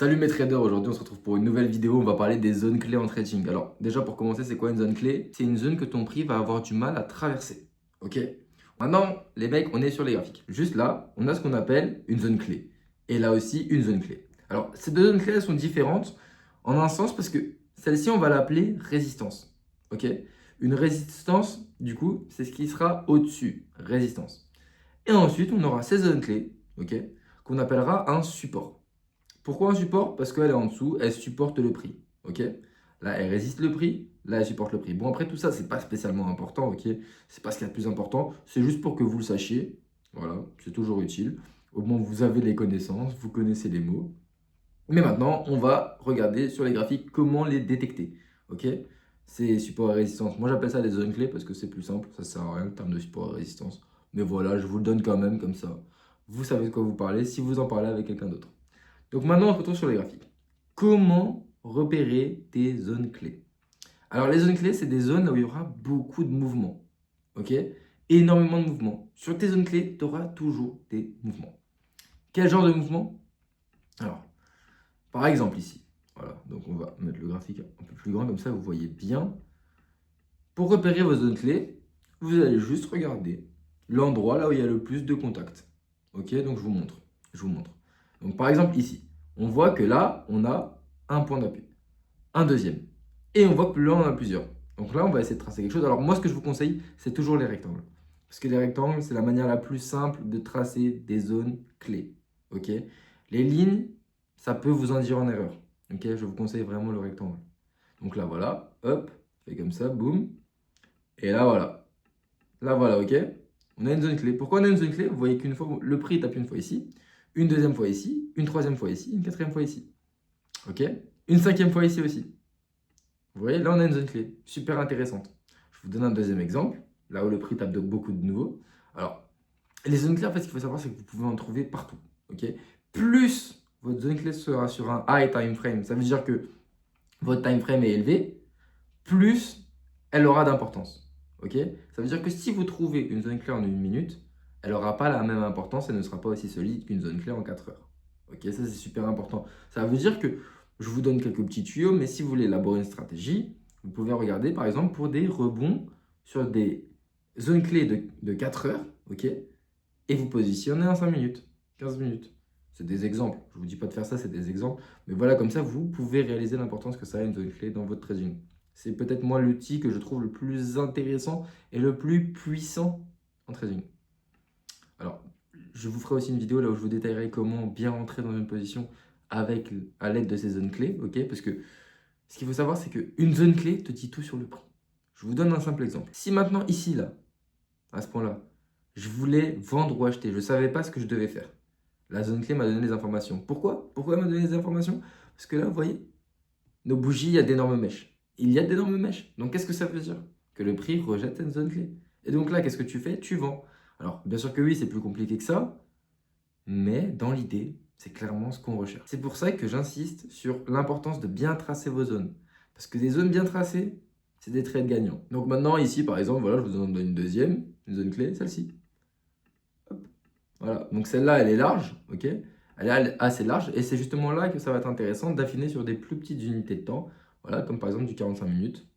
Salut mes traders, aujourd'hui on se retrouve pour une nouvelle vidéo, on va parler des zones clés en trading. Alors déjà pour commencer, c'est quoi une zone clé? C'est une zone que ton prix va avoir du mal à traverser. Ok? Maintenant, les mecs, on est sur les graphiques. Juste là, on a ce qu'on appelle une zone clé. Et là aussi, une zone clé. Alors ces deux zones clés, elles sont différentes en un sens parce que celle-ci, on va l'appeler résistance. Ok? Une résistance, du coup, c'est ce qui sera au-dessus. Résistance. Et ensuite, on aura ces zones clés, ok, qu'on appellera un support. Pourquoi un support? Parce qu'elle est en dessous, elle supporte le prix. Ok? Là, elle résiste le prix, là, elle supporte le prix. Bon, après, tout ça, c'est pas spécialement important. Ok? C'est pas ce qu'il y a de plus important. C'est juste pour que vous le sachiez. Voilà, c'est toujours utile. Au moins, vous avez les connaissances, vous connaissez les mots. Mais maintenant, on va regarder sur les graphiques comment les détecter. Ok? C'est support et résistance. Moi, j'appelle ça des zones clés parce que c'est plus simple. Ça sert à rien en termes de support et résistance. Mais voilà, je vous le donne quand même comme ça. Vous savez de quoi vous parlez si vous en parlez avec quelqu'un d'autre. Donc maintenant, on se retrouve sur les graphiques. Comment repérer tes zones clés? Alors les zones clés, c'est des zones là où il y aura beaucoup de mouvements. Ok? Énormément de mouvements. Sur tes zones clés, tu auras toujours des mouvements. Quel genre de mouvement? Alors, par exemple ici. Voilà, donc on va mettre le graphique un peu plus grand, comme ça vous voyez bien. Pour repérer vos zones clés, vous allez juste regarder l'endroit là où il y a le plus de contacts. Ok, donc je vous montre. Je vous montre. Donc par exemple ici, on voit que là, on a un point d'appui, un deuxième. Et on voit que là, on en a plusieurs. Donc là, on va essayer de tracer quelque chose. Alors moi, ce que je vous conseille, c'est toujours les rectangles. Parce que les rectangles, c'est la manière la plus simple de tracer des zones clés. Ok, les lignes, ça peut vous induire en erreur. Ok, je vous conseille vraiment le rectangle. Donc là, voilà, hop, fait comme ça, boum. Et là, voilà. Là, voilà, ok? On a une zone clé. Pourquoi on a une zone clé? Vous voyez qu'une fois, le prix tape une fois ici, une deuxième fois ici, une troisième fois ici, une quatrième fois ici. Ok? Une cinquième fois ici aussi. Vous voyez, là, on a une zone clé. Super intéressante. Je vous donne un deuxième exemple, là où le prix tape de beaucoup de nouveau. Alors, les zones clés, en fait, ce qu'il faut savoir, c'est que vous pouvez en trouver partout. Ok? Plus votre zone clé sera sur un high time frame, ça veut dire que votre time frame est élevé, plus elle aura d'importance. Ok? Ça veut dire que si vous trouvez une zone clé en une minute, elle n'aura pas la même importance, elle ne sera pas aussi solide qu'une zone clé en 4 heures. Ok? Ça, c'est super important. Ça veut dire que je vous donne quelques petits tuyaux, mais si vous voulez élaborer une stratégie, vous pouvez regarder par exemple pour des rebonds sur des zones clés de 4 heures, ok? Et vous positionnez en 5 minutes, 15 minutes. C'est des exemples. Je ne vous dis pas de faire ça, c'est des exemples. Mais voilà, comme ça, vous pouvez réaliser l'importance que ça a une zone clé dans votre trading. C'est peut-être moi l'outil que je trouve le plus intéressant et le plus puissant en trading. Alors, je vous ferai aussi une vidéo là où je vous détaillerai comment bien rentrer dans une position avec, à l'aide de ces zones clés, ok? Parce que ce qu'il faut savoir, c'est qu'une zone clé te dit tout sur le prix. Je vous donne un simple exemple. Si maintenant, ici, là, à ce point-là, je voulais vendre ou acheter, je ne savais pas ce que je devais faire. La zone clé m'a donné les informations. Pourquoi? Pourquoi elle m'a donné les informations? Parce que là, vous voyez, nos bougies, il y a d'énormes mèches. Il y a d'énormes mèches. Donc, qu'est-ce que ça veut dire? Que le prix rejette cette zone clé. Et donc là, qu'est-ce que tu fais? Tu vends. Alors, bien sûr que oui, c'est plus compliqué que ça, mais dans l'idée, c'est clairement ce qu'on recherche. C'est pour ça que j'insiste sur l'importance de bien tracer vos zones. Parce que des zones bien tracées, c'est des trades gagnants. Donc maintenant, ici, par exemple, voilà, je vous en donne une deuxième, une zone clé, celle-ci. Hop. Voilà, donc celle-là, elle est large, ok? Elle est assez large, et c'est justement là que ça va être intéressant d'affiner sur des plus petites unités de temps, voilà, comme par exemple du 45 minutes.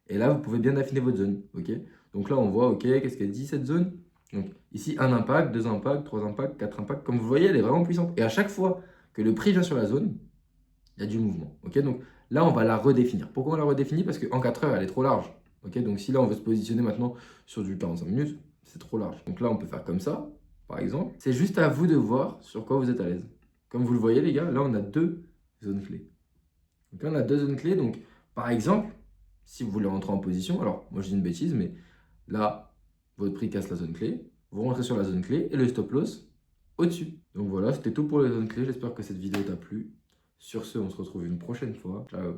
Et là, vous pouvez bien affiner votre zone, ok? Donc là, on voit, ok, qu'est-ce qu'elle dit cette zone? Donc ici, un impact, deux impacts, trois impacts, quatre impacts. Comme vous voyez, elle est vraiment puissante. Et à chaque fois que le prix vient sur la zone, il y a du mouvement, ok? Donc là, on va la redéfinir. Pourquoi on la redéfinit? Parce qu'en 4 heures, elle est trop large, ok? Donc si là, on veut se positionner maintenant sur du 45 minutes, c'est trop large. Donc là, on peut faire comme ça, par exemple. C'est juste à vous de voir sur quoi vous êtes à l'aise. Comme vous le voyez, les gars, là, on a deux zones clés. Donc là, on a deux zones clés. Donc, par exemple, si vous voulez rentrer en position, alors moi je dis une bêtise, mais là, votre prix casse la zone clé, vous rentrez sur la zone clé et le stop loss au-dessus. Donc voilà, c'était tout pour les zones clés. J'espère que cette vidéo t'a plu. Sur ce, on se retrouve une prochaine fois. Ciao.